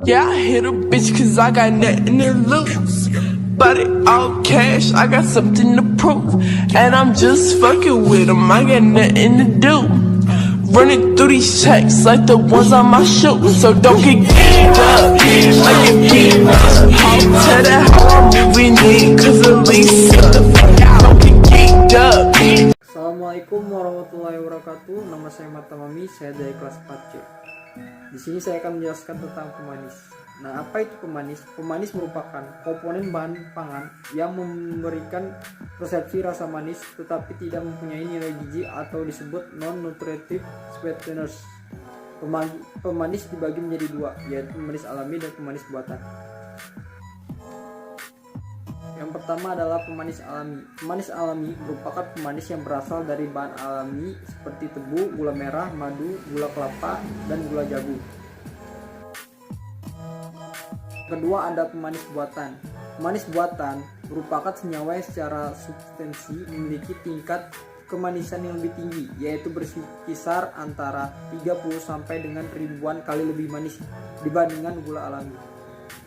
Yeah, I hit a bitch cause I got nothing to lose. But it all cash, I got something to prove. And I'm just fucking with them, I got nothing to do. Running through these checks like the ones on my shoes. So don't get geeked up, like you geeked up. Tell that how I'm moving in, cause at least don't get geeked up. Assalamualaikum warahmatullahi wabarakatuh. Nama saya Mata Mami, saya dari kelas 4C. Di sini saya akan menjelaskan tentang pemanis. Nah, apa itu pemanis? Pemanis merupakan komponen bahan pangan yang memberikan persepsi rasa manis tetapi tidak mempunyai nilai gizi atau disebut non-nutritive sweeteners. Pemanis dibagi menjadi dua, yaitu pemanis alami dan pemanis buatan. Yang pertama adalah pemanis alami. Pemanis alami merupakan pemanis yang berasal dari bahan alami seperti tebu, gula merah, madu, gula kelapa, dan gula jagung. Kedua ada pemanis buatan. Pemanis buatan merupakan senyawa yang secara substansi memiliki tingkat kemanisan yang lebih tinggi, yaitu berkisar antara 30 sampai dengan ribuan kali lebih manis dibandingkan gula alami.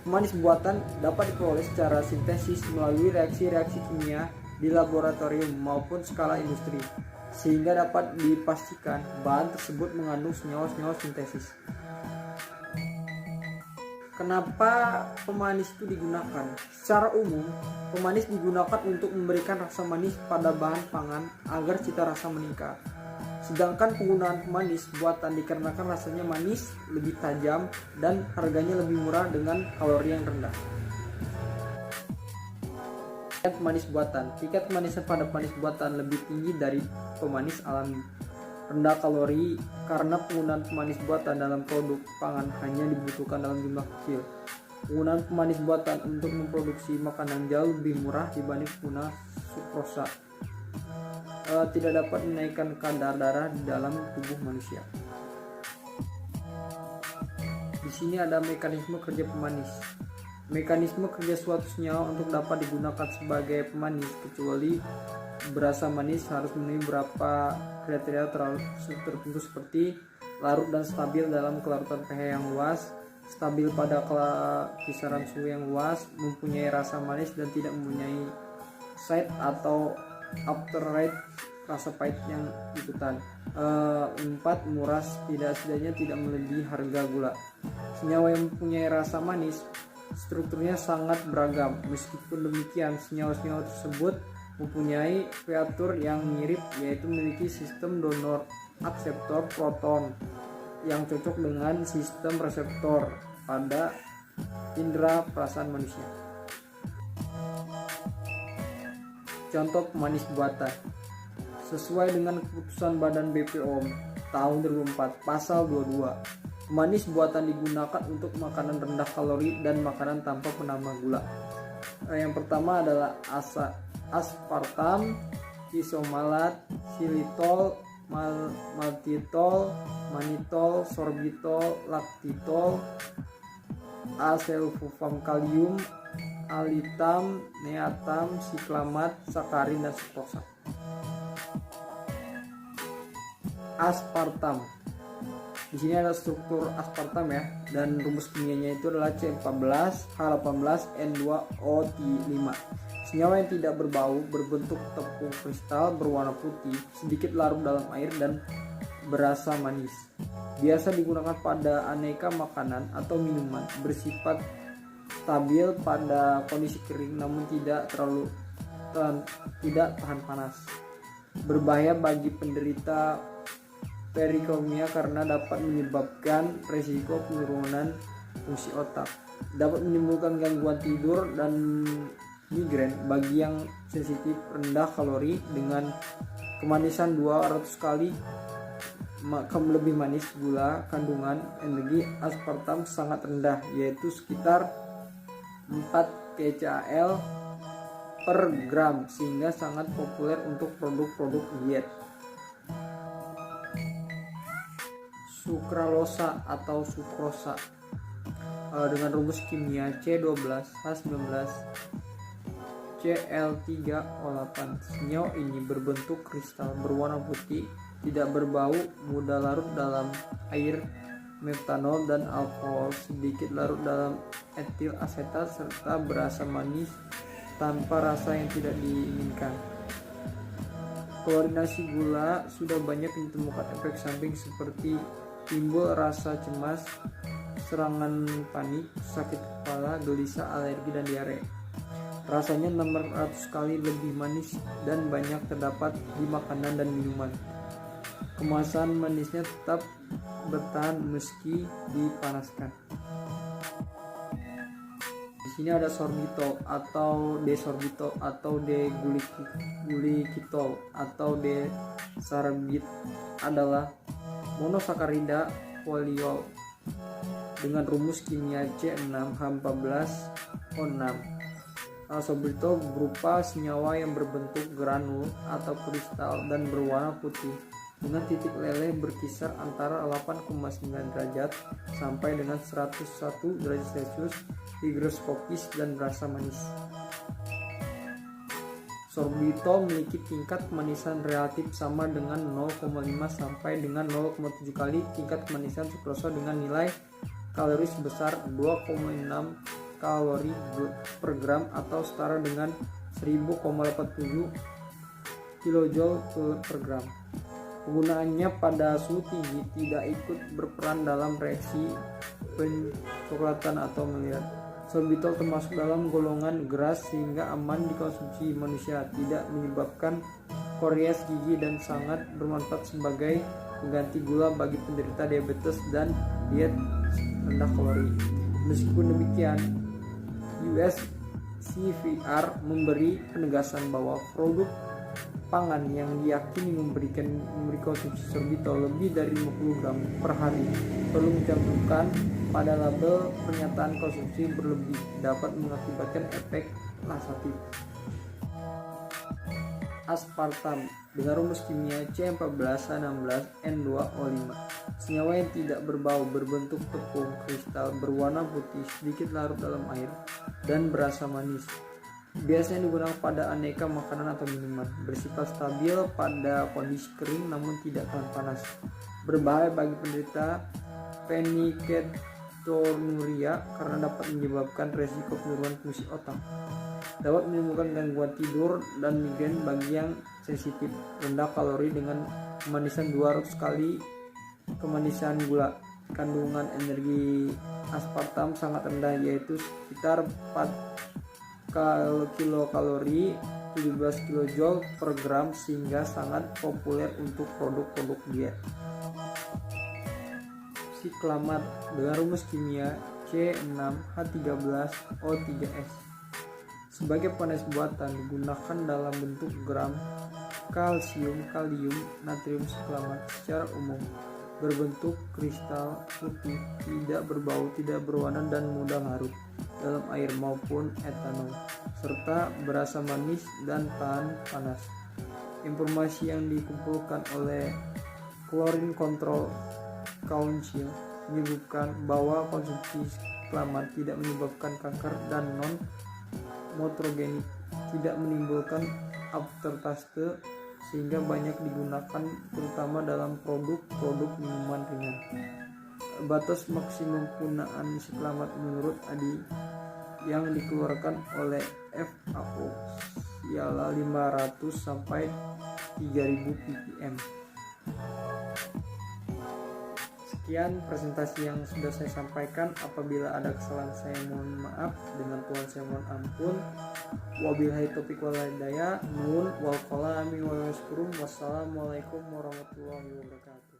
Pemanis buatan dapat diperoleh secara sintesis melalui reaksi-reaksi kimia di laboratorium maupun skala industri, sehingga dapat dipastikan bahan tersebut mengandung senyawa-senyawa sintesis. Kenapa pemanis itu digunakan? Secara umum, pemanis digunakan untuk memberikan rasa manis pada bahan pangan agar cita rasa meningkat. Sedangkan penggunaan pemanis buatan dikarenakan rasanya manis, lebih tajam, dan harganya lebih murah dengan kalori yang rendah. Pemanis buatan. Tingkat kemanisan pada pemanis buatan lebih tinggi dari pemanis alami. Rendah kalori karena penggunaan pemanis buatan dalam produk pangan hanya dibutuhkan dalam jumlah kecil. Penggunaan pemanis buatan untuk memproduksi makanan jauh lebih murah dibanding penggunaan sukrosa. Tidak dapat menaikkan kadar darah di dalam tubuh manusia. Di sini ada mekanisme kerja pemanis. Mekanisme kerja suatu senyawa untuk dapat digunakan sebagai pemanis, kecuali berasa manis harus memenuhi beberapa kriteria tertentu seperti larut dan stabil dalam kelarutan pH yang luas, stabil pada kisaran suhu yang luas, mempunyai rasa manis dan tidak mempunyai side atau aftertaste rasa pahit yang ikutan. 4. Murah, setidaknya tidak melebihi harga gula. Senyawa yang mempunyai rasa manis strukturnya sangat beragam. Meskipun demikian, senyawa-senyawa tersebut mempunyai fitur yang mirip, yaitu memiliki sistem donor akseptor proton yang cocok dengan sistem reseptor pada indera perasaan manusia. Contoh pemanis buatan. Sesuai dengan keputusan Badan BPOM tahun 2004 pasal 22, pemanis buatan digunakan untuk makanan rendah kalori dan makanan tanpa penambah gula. Yang pertama adalah aspartam, isomalat, xilitol, maltitol, manitol, sorbitol, laktitol, asulfam kalium, alitam, neatam, siklamat, sakarin, dan sukrosa. Aspartam. Di sini ada struktur aspartam ya, dan rumus kimianya itu adalah C14H18N2O5. Senyawa yang tidak berbau, berbentuk tepung kristal berwarna putih, sedikit larut dalam air dan berasa manis. Biasa digunakan pada aneka makanan atau minuman, bersifat stabil pada kondisi kering namun tidak tahan panas. Berbahaya bagi penderita perikomia karena dapat menyebabkan resiko penurunan fungsi otak. Dapat menimbulkan gangguan tidur dan migrain bagi yang sensitif. Rendah kalori dengan kemanisan 200 kali lebih manis. Gula kandungan energi aspartam sangat rendah, yaitu sekitar 4 kcal per gram, sehingga sangat populer untuk produk-produk diet. Sukralosa atau sukrosa dengan rumus kimia C12H19Cl3O8. Senyawa ini berbentuk kristal berwarna putih tidak berbau, mudah larut dalam air, metanol dan alkohol, sedikit larut dalam etil asetat, serta berasa manis tanpa rasa yang tidak diinginkan. Klorinasi gula sudah banyak ditemukan efek samping seperti timbul rasa cemas, serangan panik, sakit kepala, gelisah, alergi, dan diare. Rasanya 600 kali lebih manis dan banyak terdapat di makanan dan minuman. Kemasan manisnya tetap bertahan meski dipanaskan. Di sini ada sorbitol atau desorbitol atau degulikitol atau desarbit adalah monosakarida poliol dengan rumus kimia C6H14O6. Sorbitol berupa senyawa yang berbentuk granul atau kristal dan berwarna putih dengan titik leleh berkisar antara 8,9 derajat sampai dengan 101 derajat Celcius, higroskopis dan berasa manis. Sorbitol memiliki tingkat kemanisan relatif sama dengan 0,5 sampai dengan 0,7 kali tingkat kemanisan sukrosa dengan nilai kalori sebesar 2,6 kalori per gram atau setara dengan 1000,87 kJ per gram. Penggunaannya pada suhu tinggi tidak ikut berperan dalam reaksi pencoklatan atau melihat. Sorbitol termasuk dalam golongan geras sehingga aman dikonsumsi manusia, tidak menyebabkan karies gigi dan sangat bermanfaat sebagai pengganti gula bagi penderita diabetes dan diet rendah kalori. Meskipun demikian, USCVR memberi penegasan bahwa produk pangan yang diyakini memberi konsumsi sorbitol lebih dari 50 gram per hari perlu mencantumkan pada label pernyataan konsumsi berlebih dapat mengakibatkan efek laxatif. Aspartam dengan rumus kimia C14H16N2O5, senyawa yang tidak berbau, berbentuk tepung kristal, berwarna putih, sedikit larut dalam air, dan berasa manis. Biasanya digunakan pada aneka makanan atau minuman, bersifat stabil pada kondisi kering namun tidak tahan panas. Berbahaya bagi penderita phenylketonuria karena dapat menyebabkan resiko penurunan fungsi otak. Dapat menimbulkan gangguan tidur dan migrain bagi yang sensitif. Rendah kalori dengan kemanisan 200 kali kemanisan gula. Kandungan energi aspartam sangat rendah, yaitu sekitar 4 kilokalori 17 kJ per gram, sehingga sangat populer untuk produk-produk diet. Siklamat dengan rumus kimia C6H13O3S sebagai penulis buatan digunakan dalam bentuk gram kalsium, kalium, natrium. Siklamat secara umum berbentuk kristal putih, tidak berbau, tidak berwarna, dan mudah larut dalam air maupun etanol, serta berasa manis dan tahan panas. Informasi yang dikumpulkan oleh Chlorine Control Council menyebutkan bahwa konsumsi siklamat tidak menyebabkan kanker dan non-motogenik, tidak menimbulkan aftertaste, sehingga banyak digunakan terutama dalam produk-produk minuman ringan. Batas maksimum penggunaan siklamat menurut ADI yang dikeluarkan oleh FAO ialah 500 sampai 3000 ppm. Sekian presentasi yang sudah saya sampaikan. Apabila ada kesalahan saya mohon maaf, dengan Tuhan saya mohon ampun. Wabillahi taufiq wal hidayah. Nun wal qalami wal yaskurum. Wassalamualaikum warahmatullahi wabarakatuh.